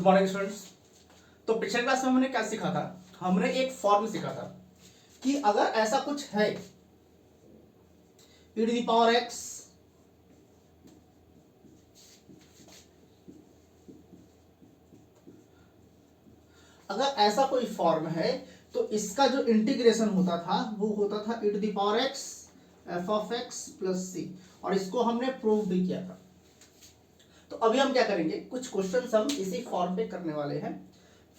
Morning students. तो पिछले class में हमने क्या सीखा था? हमने एक फॉर्म सीखा था कि अगर ऐसा कुछ है e to the power x अगर ऐसा कोई फॉर्म है तो इसका जो इंटीग्रेशन होता था वो होता था e to the power x f of x plus c, और इसको हमने प्रूव भी किया था। तो अभी हम क्या करेंगे, कुछ क्वेश्चंस हम इसी फॉर्म पे करने वाले हैं।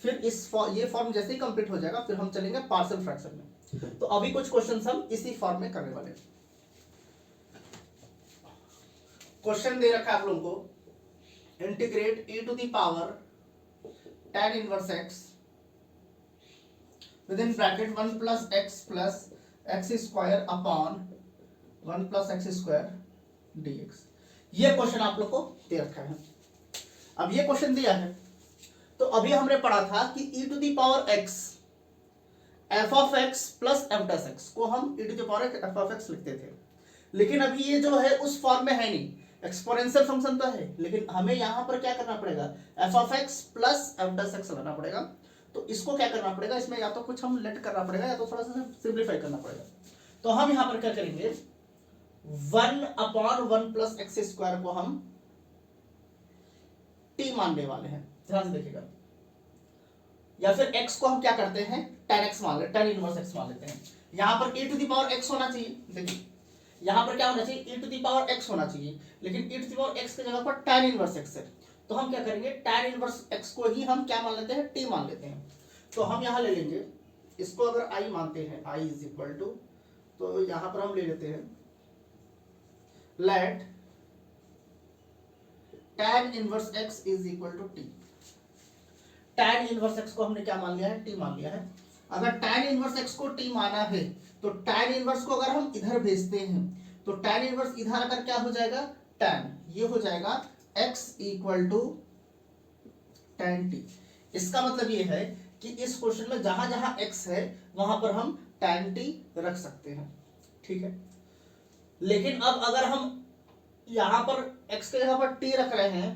फिर ये फॉर्म जैसे ही कंप्लीट हो जाएगा फिर हम चलेंगे पार्शियल फ्रैक्शन में। तो अभी कुछ क्वेश्चंस हम इसी फॉर्म में करने वाले हैं। क्वेश्चन दे रखा है आप लोगों को, integrate e to the power tan inverse x with in bracket 1 plus x square upon 1 plus x square dx। ये क्वेश्चन आप लोग को दे रखा है। अब ये क्वेश्चन दिया है तो अभी हमने पढ़ा था कि e to the power x f of x plus f dash x को हम e to the power f of x लिखते थे, लेकिन अभी ये जो है उस फॉर्म में है नहीं। एक्सपोनेंशियल फंक्शन तो है लेकिन हमें यहां पर क्या करना पड़ेगा, f of x plus f dash x लाना पड़ेगा। तो इसको क्या करना पड़ेगा, इसमें या तो कुछ हम लेट करना पड़ेगा या तो थोड़ा सा सिंप्लीफाई करना पड़ेगा। तो हम यहां पर क्या करेंगे, 1 अपॉन 1 प्लस एक्स स्क्वायर को हम t मानने वाले हैं, ध्यान से देखिएगा। या फिर x को हम क्या करते हैं, tan x मान लेते हैं, tan इनवर्स x मान लेते हैं। यहां पर e to the power x होना चाहिए। देखिए यहां पर क्या होना चाहिए, e to the power x होना चाहिए, लेकिन e to the power x की जगह पर tan इनवर्स x है। तो हम क्या करेंगे, tan इनवर्स x को ही हम क्या मान लेते हैं, t मान लेते हैं। तो हम यहां ले लेंगे, इसको अगर i मानते हैं, i इज इक्वल टू, तो यहां पर हम ले लेते हैं let tan inverse x is equal to t। tan inverse x को हमने क्या मान लिया है, t मान लिया है। अगर tan इनवर्स x को t माना है तो tan इनवर्स को अगर हम इधर भेजते हैं तो tan इनवर्स इधर अगर क्या हो जाएगा, tan, ये हो जाएगा x equal to tan t। इसका मतलब ये है कि इस क्वेश्चन में जहां जहां x है वहां पर हम tan t रख सकते हैं, ठीक है। लेकिन अब अगर हम यहां पर x के जगह पर t रख रहे हैं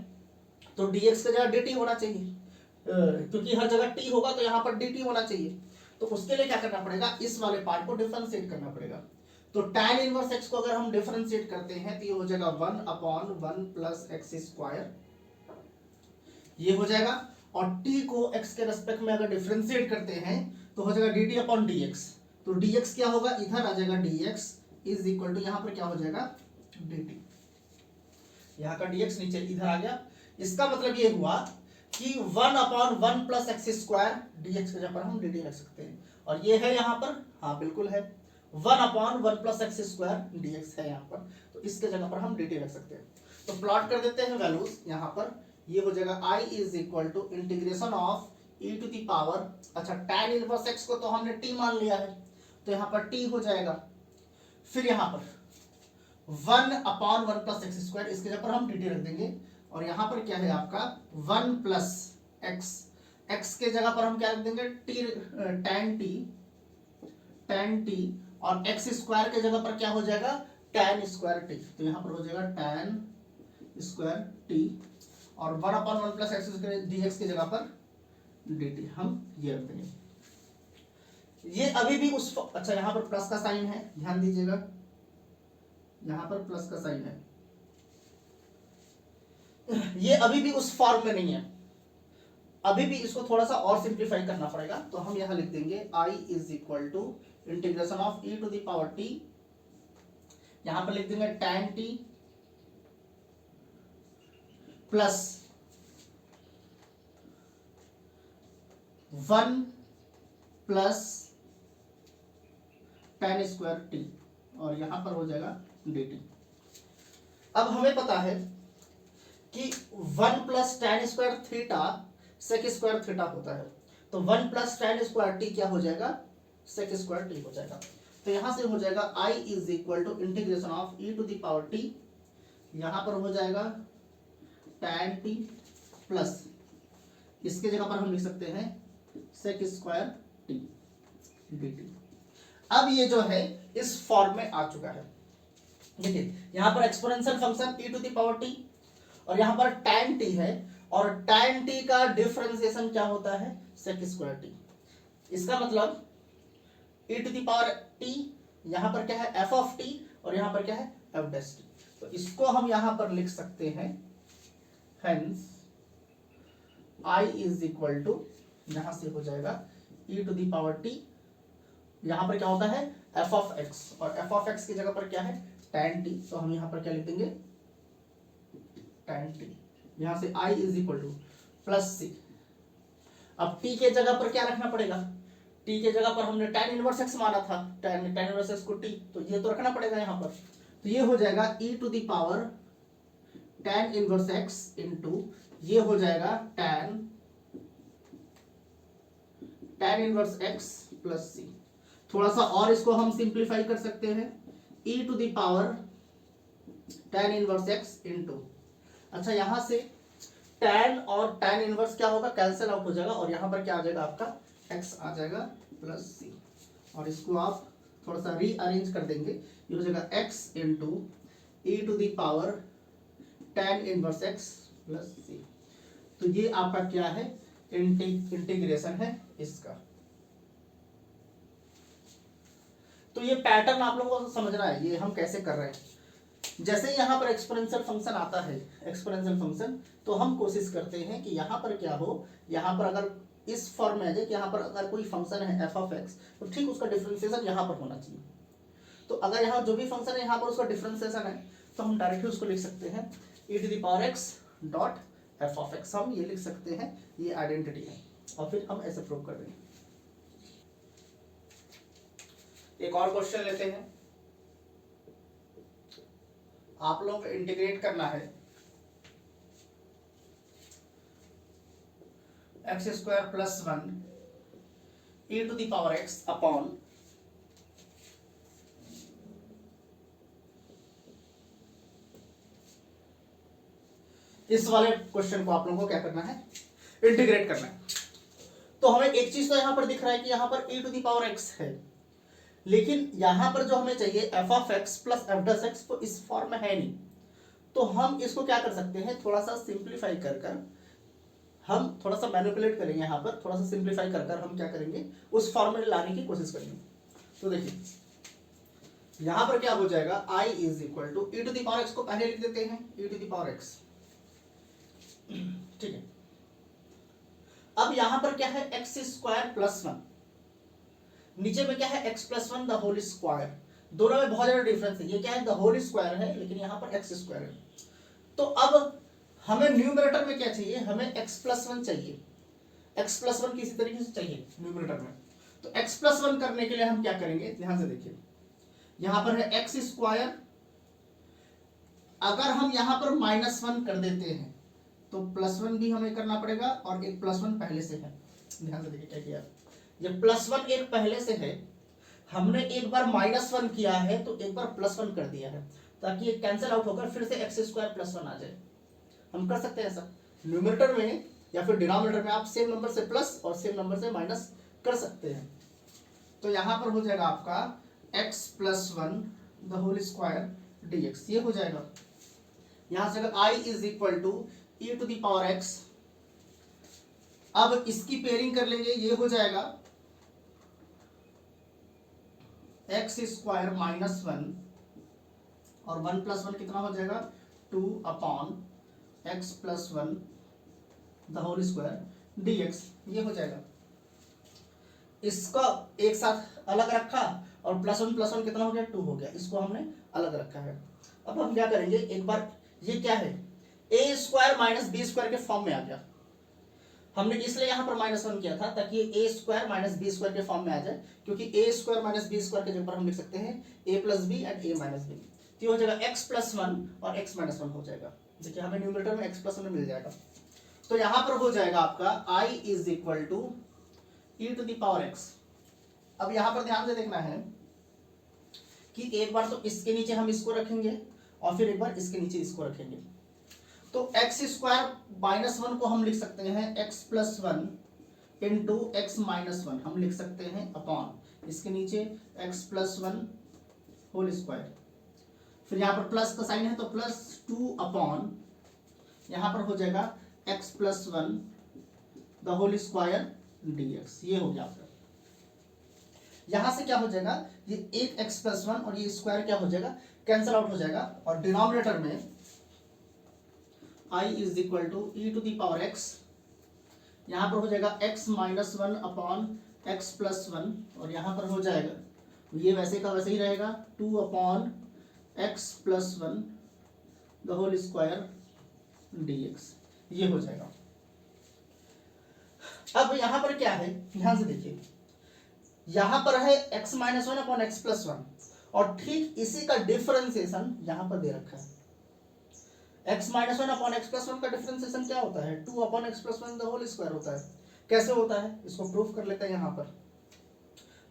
तो dx की जगह dt होना चाहिए, क्योंकि हर जगह t होगा तो यहां पर dt होना चाहिए। तो उसके लिए क्या करना पड़ेगा, इस वाले पार्ट को डिफरेंशिएट करना पड़ेगा। तो tan इनवर्स x को अगर हम डिफरेंशिएट करते हैं तो ये हो जाएगा 1 अपॉन 1 प्लस एक्स स्क्वायर, ये हो जाएगा। और t को x के रेस्पेक्ट में अगर डिफरेंशिएट करते हैं तो हो जाएगा dt अपॉन dx। तो dx क्या होगा, इधर आ जाएगा dx इज इक्वल टू, यहां पर क्या हो जाएगा dt। यहाँ का dx नीचे इधर आ गया। इसका मतलब ये हुआ कि 1 upon 1 plus x square dx के जगह पर हम dt रख सकते हैं। और ये है यहाँ पर, हाँ बिल्कुल है, 1 upon 1 plus x square dx है यहाँ पर, तो इसके जगह पर हम dt रख सकते हैं। तो प्लॉट कर देते हैं वैल्यूज यहाँ पर। ये हो जाएगा i is equal to integration of e to the power, अच्छा tan इनवर्स x को तो हमने t मान लिया है तो यहाँ पर t हो जाएगा। फिर यहाँ पर 1 अपॉन 1 प्लस एक्स स्क्वायर, इसके जगह पर हम dt रख देंगे। और यहां पर क्या है आपका 1 प्लस एक्स, एक्स के जगह पर हम क्या रख देंगे, tan t, और एक्स स्क्वायर के जगह पर क्या हो जाएगा, tan स्क्वायर t। तो यहां पर हो जाएगा tan स्क्वायर t, और 1 अपॉन 1 प्लस एक्स dx की जगह पर dt हम ये रख देंगे। ये अभी भी उस, अच्छा यहां पर प्लस का साइन है, ध्यान दीजिएगा, यहां पर प्लस का साइन है। ये अभी भी उस फॉर्म में नहीं है, अभी भी इसको थोड़ा सा और सिंप्लीफाई करना पड़ेगा। तो हम यहां लिख देंगे i is equal to integration of e to the power t, यहां पर लिख देंगे tan t plus 1 plus tan square t, और यहां पर हो जाएगा dt। अब हमें पता है कि 1 plus tan square theta sec square theta होता है, तो 1 प्लस tan स्क्वायर t क्या हो जाएगा, सेक स्क्वायर t हो जाएगा। तो यहां से हो जाएगा i is equal to integration of e to the power t, यहां पर हो जाएगा tan t प्लस, इसके जगह पर हम लिख सकते हैं सेक स्क्वायर t dt। अब ये जो है इस फॉर्म में आ चुका है। देखिए यहां पर exponential function e to the power t और यहां पर tan t है, और tan t का डिफरेंशिएशन क्या होता है, sec स्क्वायर t। इसका मतलब e to the power t, यहां पर क्या है f ऑफ t और यहां पर क्या है f डैश t। तो इसको हम यहां पर लिख सकते हैं, hence I is equal to, यहां से हो जाएगा e to the power t, यहां पर क्या होता है f ऑफ x, और f ऑफ x की जगह पर क्या है tan t, तो हम यहां पर क्या लिख देंगे tan t। यहां से I is equal to plus C. अब t के जगह पर क्या रखना पड़ेगा, t के जगह पर हमने tan इनवर्स x माना था, tan इनवर्स x को t, तो ये तो रखना पड़ेगा यहाँ पर। तो ये हो जाएगा e to the power tan inverse x into ये हो जाएगा tan inverse x plus c. थोड़ा सा और इसको हम सिंप्लीफाई कर सकते हैं, e to the power tan inverse x into, अच्छा यहां से tan और tan इनवर्स क्या होगा, कैंसिल आउट हो जाएगा, और यहां पर क्या आ जाएगा आपका x आ जाएगा प्लस सी, और इसको आप थोड़ा सा रीअरेंज कर देंगे, ये हो जाएगा x into e to the power tan inverse x plus C. तो ये आपका क्या है, इंटीग्रेशन है इसका। तो ये पैटर्न आप लोगों को समझना है, ये हम कैसे कर रहे हैं। जैसे ही यहाँ पर एक्सपोनेंशियल फंक्शन आता है, एक्सपोनेंशियल फंक्शन, तो हम कोशिश करते हैं कि यहाँ पर क्या हो, यहाँ पर अगर इस फॉर्म में आ जाए कि यहाँ पर अगर कोई फंक्शन है f ऑफ x, तो ठीक उसका डिफरेंशिएशन यहाँ पर होना चाहिए। तो अगर यहाँ जो भी फंक्शन है यहाँ पर उसका डिफरेंशिएशन है, तो हम डायरेक्टली उसको लिख सकते हैं e to the power x dot f of x, हम ये लिख सकते हैं, ये आइडेंटिटी है, और फिर हम ऐसे प्रूव कर देंगे। एक और क्वेश्चन लेते हैं, आप लोगों को इंटीग्रेट करना है x square plus 1 e to the power x upon इस वाले क्वेश्चन को आप लोगों को क्या करना है, इंटीग्रेट करना है। तो हमें एक चीज तो यहां पर दिख रहा है कि यहां पर e to the power x है, लेकिन यहां पर जो हमें चाहिए f of x plus f dash x, तो इस फॉर्म में है नहीं। तो हम इसको क्या कर सकते हैं, थोड़ा सा सिंप्लीफाई कर कर हम थोड़ा सा मैनिपुलेट करेंगे, यहाँ पर थोड़ा सा सिंप्लीफाई कर कर हम क्या करेंगे, उस फॉर्म में लाने की कोशिश करेंगे। तो देखिए यहाँ पर क्या हो जाएगा, I is equal to e to the power x को पहले लिख देते हैं, e to the power x, ठीक है। अब यहाँ पर क्या है x स्क्वायर प्लस 1, नीचे में क्या है x plus 1 the whole square, दोनों में बहुत ज्यादा डिफरेंस है, ये क्या है द होल स्क्वायर है, लेकिन यहाँ पर x स्क्वायर है। तो अब हमें न्यूमरेटर में क्या चाहिए, हमें x प्लस 1 चाहिए, x प्लस 1 किसी तरीके से चाहिए न्यूमरेटर में। तो x प्लस 1 करने के लिए हम क्या करेंगे, ध्यान से देखिए, यहां पर है x स्क्वायर, अगर हम यहां पर -1 कर देते हैं तो +1 भी हमें करना पड़ेगा, और एक +1 पहले से है, ध्यान से देखिए क्या किया, ये +1 एक पहले से है, हमने एक बार -1 किया है तो एक बार +1 कर दिया है, ताकि ये कैंसिल आउट होकर फिर से x स्क्वायर प्लस 1 आ जाए। हम कर सकते हैं ऐसा, न्यूमरेटर में या फिर डिनोमिनेटर में आप सेम नंबर से प्लस और सेम नंबर से माइनस कर सकते हैं। तो यहां पर हो जाएगा आपका x plus 1 the whole square dx, ये हो जाएगा। यहां से I is equal to e to the power x, अब इसकी पेयरिंग कर लेंगे, ये हो जाएगा x स्क्वायर माइनस 1 और 1 प्लस 1 कितना हो जाएगा 2 upon x plus 1 the whole square dx, ये हो जाएगा। इसका एक साथ अलग रखा और प्लस 1 कितना हो गया 2 हो गया, इसको हमने अलग रखा है। अब हम क्या करेंगे, एक बार ये क्या है a square minus b square के फॉर्म में आ गया, हमने इसलिए यहां पर -1 किया था ताकि ये a square minus b square के फॉर्म में आ जाए, क्योंकि a square minus b square के जगह पर हम लिख सकते हैं a plus b and a minus b, तो हो जाएगा x प्लस 1 और x माइनस 1 हो जाएगा। देखिए हमें न्यूमरेटर में x प्लस 1 मिल जाएगा, तो यहां पर हो जाएगा आपका I is equal to e to the power x। अब यहां पर ध्यान से देखना है कि एक बार तो इसके नीचे हम इसको रखेंगे और फिर एक बार इसके नीचे इसको रखेंगे। तो x स्क्वायर माइनस 1 को हम लिख सकते हैं x plus 1 into x minus 1 हम लिख सकते हैं अपॉन इसके नीचे x प्लस 1 होल स्क्वायर, फिर यहाँ पर प्लस का साइन है तो प्लस 2 अपॉन यहाँ पर हो जाएगा x plus one the whole square dx। ये हो गया आपका। यहां से क्या हो जाएगा, ये एक एक्स प्लस वन और ये स्क्वायर क्या हो जाएगा, कैंसल आउट हो जाएगा, और डिनोमिनेटर में i is equal to e to the power x, यहां पर हो जाएगा x minus one upon x plus one, और यहां पर हो जाएगा ये वैसे का वैसे ही रहेगा 2 upon x plus one the whole square dx। ये हो जाएगा। अब यहां पर क्या है, ध्यान से देखिए, यहां पर है x minus one upon x plus one, और ठीक इसी का डिफरेंशिएशन यहां पर दे रखा है। x minus one upon x plus one का डिफरेंशिएशन क्या होता है, 2 upon x plus one the whole square होता है। कैसे होता है, इसको प्रूफ कर लेते हैं यहां पर।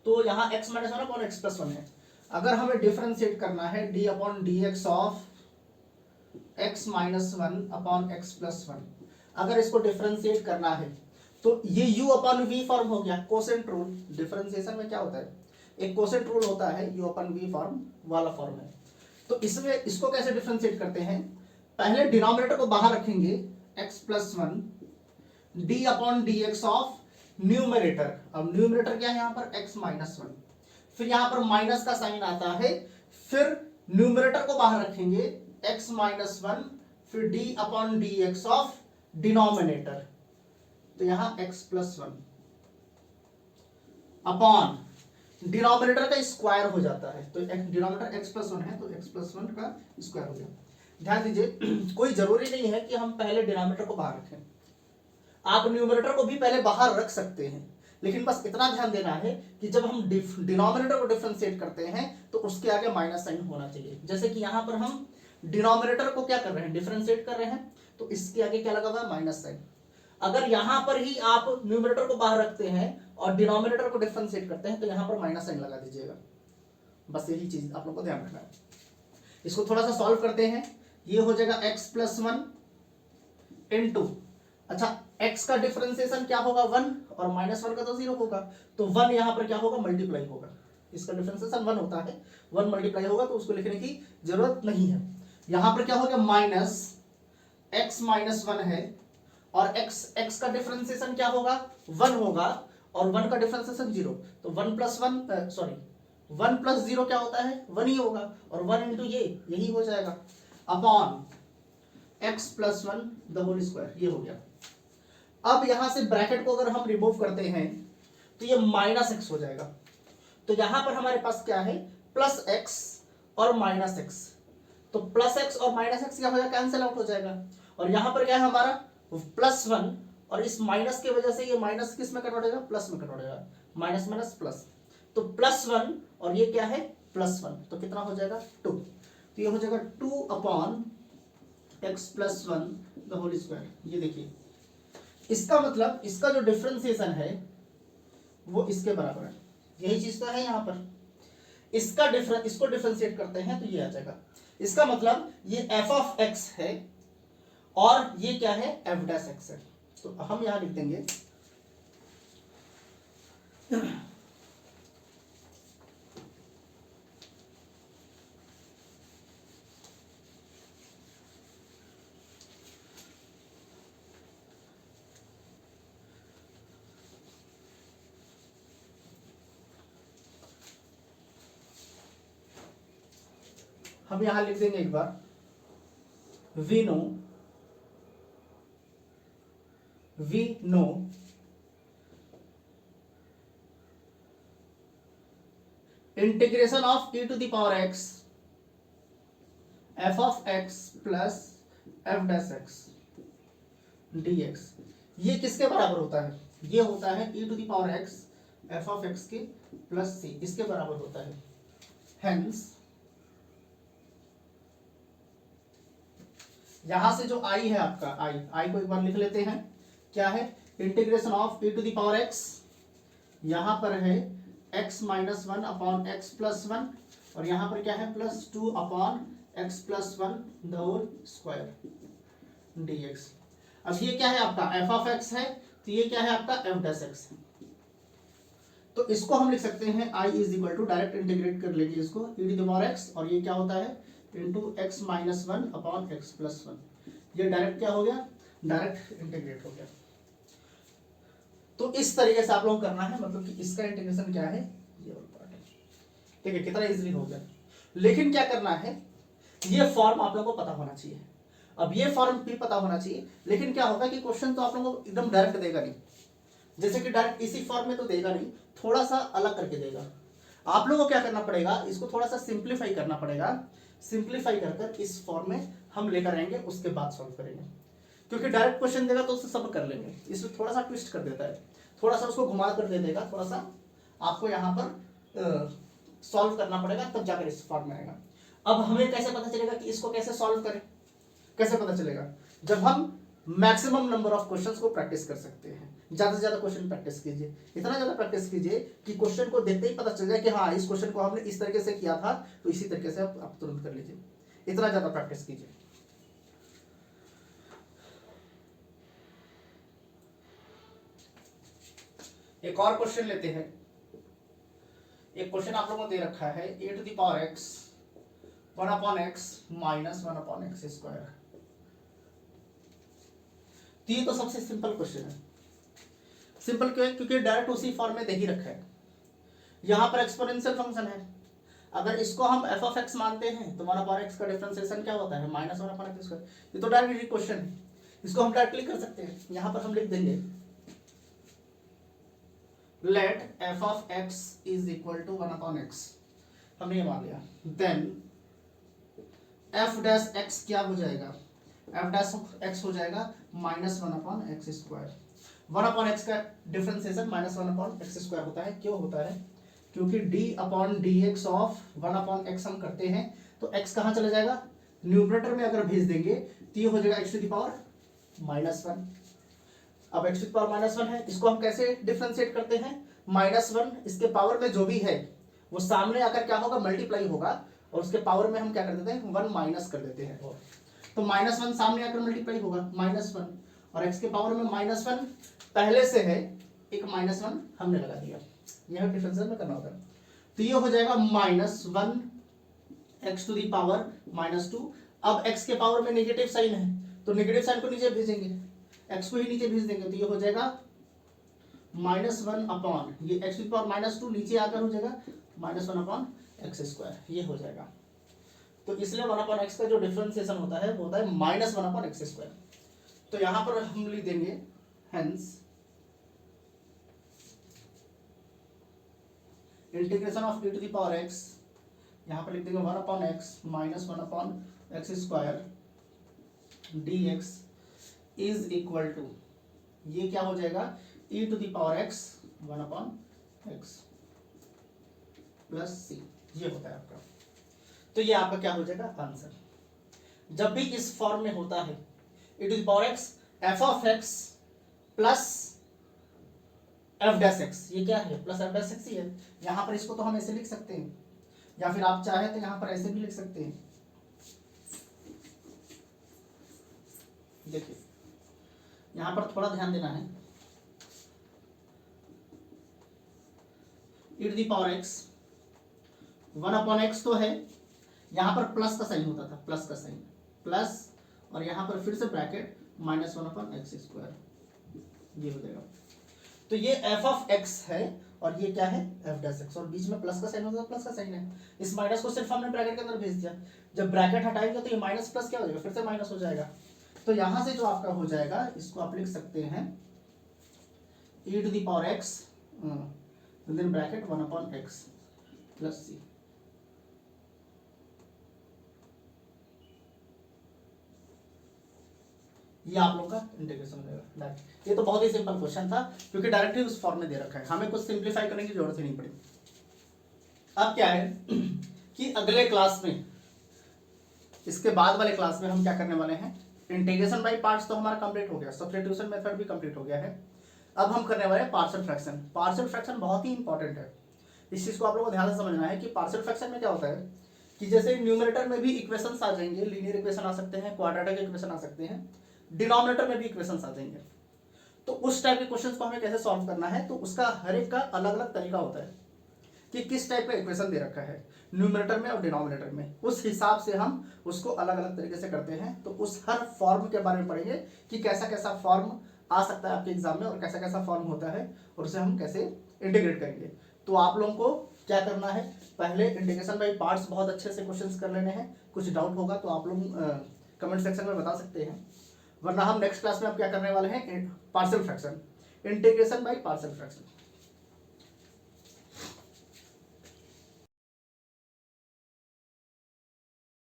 तो यहाँ x minus one upon x plus one है, अगर हमें डिफरेंशिएट करना है d upon D x of x minus one upon x plus one, अगर इसको डिफरेंशिएट करना है तो ये u अपॉन v फॉर्म हो गया, कोसेंट रूल। डिफरेंशिएशन में क्या होता है, एक कोसेंट रूल होता है, u अपॉन v फॉर्म वाला फॉर्म है। तो इसमें इसको कैसे डिफरेंशिएट करते हैं, पहले डिनोमिनेटर को बाहर रखेंगे x plus one D upon D x of numerator. अब न्यूमरेटर क्या है यहाँ पर, x माइनस वन, फिर यहाँ पर माइनस का साइन आता है, फिर न्यूमरेटर को बाहर रखेंगे x माइनस वन, फिर d upon D x of denominator, तो यहां x plus one upon denominator का स्क्वायर हो जाता है, तो डिनोमिनेटर x प्लस वन है तो x प्लस वन का स्क्वायर हो गया। ध्यान दीजिए, कोई जरूरी नहीं है कि हम पहले डिनोमिनेटर को बाहर रखें, आप न्यूमरेटर को भी पहले बाहर रख सकते हैं, लेकिन बस इतना ध्यान देना है कि जब हम डिनोमिनेटर को डिफरेंशिएट करते हैं तो उसके आगे माइनस साइन होना चाहिए। जैसे कि यहां पर हम डिनोमिनेटर को क्या कर रहे हैं, डिफरेंशिएट कर रहे हैं, तो इसके आगे क्या लगा हुआ है, माइनस साइन। अगर यहां पर ही आप न्यूमरेटर को बाहर रखते हैं और डिनोमिनेटर को डिफरेंशिएट करते हैं तो यहां पर माइनस साइन लगा दीजिएगा। बस यही चीज आप लोग को ध्यान रखना है। इसको थोड़ा सा सॉल्व करते हैं, ये हो जाएगा x प्लस वन इंटू, अच्छा x का डिफरेंशिएशन क्या होगा 1, और माइनस वन का तो 0 होगा, तो 1 यहां पर क्या होगा, मल्टीप्लाई होगा। इसका डिफरेंशिएशन 1 होता है, 1 मल्टीप्लाई होगा, तो उसको लिखने की जरूरत नहीं है। यहां पर क्या हो गया, माइनस x माइनस वन है, और x का डिफरेंशिएशन क्या होगा, 1 होगा, और 1 का डिफरेंशिएशन 0, तो 1 प्लस वन सॉरी 1 प्लस 0 क्या होता है, 1 ही होगा, और 1 इंटू ये यही हो जाएगा, upon x plus one the whole square. ये हो गया। अब यहां से ब्रैकेट को अगर हम रिमूव करते हैं तो ये माइनस एक्स हो जाएगा, तो यहां पर हमारे पास क्या है, प्लस एक्स और माइनस एक्स, तो प्लस एक्स और माइनस एक्स क्या हो जाएगा, कैंसिल आउट हो जाएगा, और यहां पर क्या है हमारा प्लस वन, और इस माइनस की वजह से ये माइनस किस में कन्वर्ट होगा, प्लस में कन्वर्ट होगा, माइनस माइनस प्लस, तो प्लस वन और ये क्या है प्लस वन, तो कितना हो जाएगा 2, तो ये हो जाएगा 2 upon x plus one the whole square. ये देखिए, इसका मतलब इसका जो डिफरेंशिएशन है वो इसके बराबर है, यही चीज तो है यहाँ पर। इसको डिफरेंशिएट करते हैं तो ये आ जाएगा, इसका मतलब ये f ऑफ x है और ये क्या है f डैश x है, तो हम यहां लिख देंगे हम यहां लिख देंगे एक बार, we know integration of e to the power x f of x plus f dash x dx। ये किसके बराबर होता है, ये होता है e to the power x f of x के प्लस c, इसके बराबर होता है। हेंस यहां से जो i है आपका i को एक बार लिख लेते हैं, क्या है, integration of e to the power x, यहां पर है x minus one upon x plus one, और यहां पर क्या है plus 2 upon x plus one the whole square dx। अब ये क्या है आपका f ऑफ x है, तो ये क्या है आपका f डैश x है, तो इसको हम लिख सकते हैं i is equal to, direct integrate कर लेंगे इसको, e to the power x, और ये क्या होता है into x minus one upon x plus one, ये डायरेक्ट क्या हो गया डायरेक्ट इंटीग्रेट हो गया। तो इस तरीके से आप लोग करना है, मतलब कि इसका इंटीग्रेशन क्या है, ये वाला पार्ट है। ठीक है, कितना इजीली हो गया। लेकिन क्या करना है, ये फॉर्म आप लोगों को पता होना चाहिए। अब ये फॉर्म भी पता होना चाहिए, लेकिन क्या होगा कि क्वेश्चन तो आप लोगों को एकदम डायरेक्ट देगा नहीं, जैसे कि डायरेक्ट इसी फॉर्म में तो देगा नहीं, थोड़ा सा अलग करके देगा। आप लोगों को क्या करना पड़ेगा, इसको थोड़ा सा सिंप्लीफाई करना पड़ेगा। सिंप्लीफाई कर कर इस फॉर्म में हम लेकर आएंगे, उसके बाद सॉल्व करेंगे। क्योंकि डायरेक्ट क्वेश्चन देगा तो उससे सब कर लेंगे, इसमें थोड़ा सा ट्विस्ट कर देता है, थोड़ा सा उसको घुमा कर दे देगा, थोड़ा सा आपको यहाँ पर सॉल्व करना पड़ेगा, तब जाकर इस फॉर्म में आएगा। अब हमें कैसे पता चलेगा कि इसको कैसे सॉल्व करें, कैसे पता चलेगा, जब हम मैक्सिमम नंबर ऑफ क्वेश्चंस को प्रैक्टिस कर सकते हैं। ज्यादा से ज्यादा क्वेश्चन प्रैक्टिस कीजिए, इतना ज्यादा प्रैक्टिस कीजिए कि क्वेश्चन को देखते ही पता चल जाए कि हाँ इस क्वेश्चन को हमने इस तरीके से किया था, तो इसी तरीके से आप तुरंत कर लीजिए। इतना ज्यादा प्रैक्टिस कीजिए। एक और क्वेश्चन लेते हैं। एक क्वेश्चन आप लोगों को दे रखा है a to the power x 1/x minus 1/x square. तो ये तो सबसे सिंपल क्वेश्चन है। सिंपल क्यों है, क्योंकि डायरेक्ट उसी फॉर्म में दे ही रखा है। यहाँ पर एक्सपोनेंशियल फंक्शन है, अगर इसको हम एफ ऑफ एक्स मानते हैं तो 1/x का डिफरेंशिएशन क्या होता है, माइनस 1/x स्क्वायर। ये तो डायरेक्ट क्वेश्चन है, इसको हम डायरेक्टली कर सकते हैं। यहाँ पर हम लिख देंगे let f of x is equal to 1/x, हमने ये मान लिया। देन एफ डैश एक्स क्या हो जाएगा, एफ डैश एक्स हो जाएगा माइनस 1/x स्क्वायर। 1/x का डिफरेंशिएशन माइनस 1/x स्क्वायर होता है। क्यों होता है, क्योंकि d/dx ऑफ 1/x हम करते हैं तो x कहाँ चला जाएगा, न्यूमरेटर में अगर भेज देंगे तो ये हो जाएगा x टू द पावर -1। अब x टू द पावर -1 है, इसको हम कैसे डिफरेंशिएट करते हैं, -1 इसके पावर में जो भी है वो सामने आकर क्या होगा, मल्टीप्लाई होगा, और उसके पावर में हम क्या कर देते हैं, 1 माइनस कर देते हैं। तो -1 सामने आकर मल्टीप्लाई होगा -1, और x के पावर में -1 पहले से है, एक -1 हमने लगा दिया। यह डिफरेंशियल में करना होता है। तो ये हो जाएगा -1 x टू दी पावर -2। अब x के पावर में नेगेटिव साइन है तो नेगेटिव साइन को नीचे भेजेंगे, x को ही नीचे भेज देंगे, तो ये हो जाएगा -1 अपॉन ये x टू दी पावर -2 नीचे आकर हो जाएगा -1/x स्क्वायर, ये हो जाएगा। तो इसलिए 1/x का जो डिफरेंशिएशन होता है वो होता है -1/x स्क्वायर। तो यहां पर हम लिख देंगे hence integration of e to the power x, यहाँ पर लिख देंगे 1/x minus 1/x square dx is equal to, ये क्या हो जाएगा, e to the power x 1/x plus c, ये होता है आपका। तो ये आपका क्या हो जाएगा आंसर। जब भी इस फॉर्म में होता है e to the power x f of x plus f dash x, ये क्या है, प्लस एफ डैश एक्स ही है। यहाँ पर इसको तो हम ऐसे लिख सकते हैं, या फिर आप चाहे तो यहाँ पर ऐसे भी लिख सकते हैं। देखिए यहाँ पर थोड़ा ध्यान देना है, e to the power x 1/x तो है, यहाँ पर प्लस का साइन होता था, प्लस का साइन प्लस, और यहाँ पर फिर से ब्रैकेट -1/x स्क्वायर, ये हो जाएगा। तो ये f ऑफ x है और ये क्या है f डैश x, और बीच में प्लस का साइन होता है, प्लस का साइन है। इस माइनस को सिर्फ हमने ब्रैकेट के अंदर भेज दिया, जब ब्रैकेट हटाएंगे तो ये माइनस प्लस क्या हो जाएगा, फिर से माइनस हो जाएगा। तो यहां से जो आपका हो जाएगा, इसको आप लिख सकते हैं e to the power x then bracket 1/x plus c। ये आप लोग का इंटीग्रेशन हो जाएगा। ये तो बहुत ही सिंपल क्वेश्चन था, क्योंकि डायरेक्टली उस फॉर्म में दे रखा है, हमें कुछ सिंप्लीफाई करने की जरूरत ही नहीं पड़ी। अब क्या है कि अगले क्लास में, इसके बाद वाले क्लास में हम क्या करने वाले हैं, इंटीग्रेशन बाय पार्ट्स तो हमारा कंप्लीट हो गया, सब्स्टिट्यूशन मेथड भी कंप्लीट हो गया है। अब हम करने वाले हैं पार्शियल फ्रैक्शन। पार्शियल फ्रैक्शन बहुत ही इंपॉर्टेंट है, इस चीज को आप लोगों को ध्यान से समझना है कि पार्शियल फ्रैक्शन में क्या होता है कि जैसे न्यूमरेटर में भी इक्वेशंस आ जाएंगे, लीनियर इक्वेशन आ सकते हैं, क्वाड्रेटिक इक्वेशन आ सकते हैं, डिनोमिनेटर में भी इक्वेशंस आ जाएंगे। तो उस टाइप के क्वेश्चंस को हमें कैसे सॉल्व करना है, तो उसका हर एक का अलग अलग तरीका होता है कि किस टाइप का इक्वेशन दे रखा है। न्यूमरेटर में और डिनोमिनेटर में, उस हिसाब से हम उसको अलग अलग तरीके से करते हैं। तो उस हर फॉर्म के बारे में पढ़ेंगे कि कैसा कैसा फॉर्म आ सकता है आपके एग्जाम में और कैसा कैसा फॉर्म होता है और उसे हम कैसे इंटीग्रेट करेंगे। तो आप लोगों को क्या करना है, पहले इंटीग्रेशन बाय पार्ट्स बहुत अच्छे से क्वेश्चंस कर लेने हैं। कुछ डाउट होगा तो आप लोग कमेंट सेक्शन में बता सकते हैं, वरना हम नेक्स्ट क्लास में अब क्या करने वाले हैं, partial fraction, integration by partial fraction.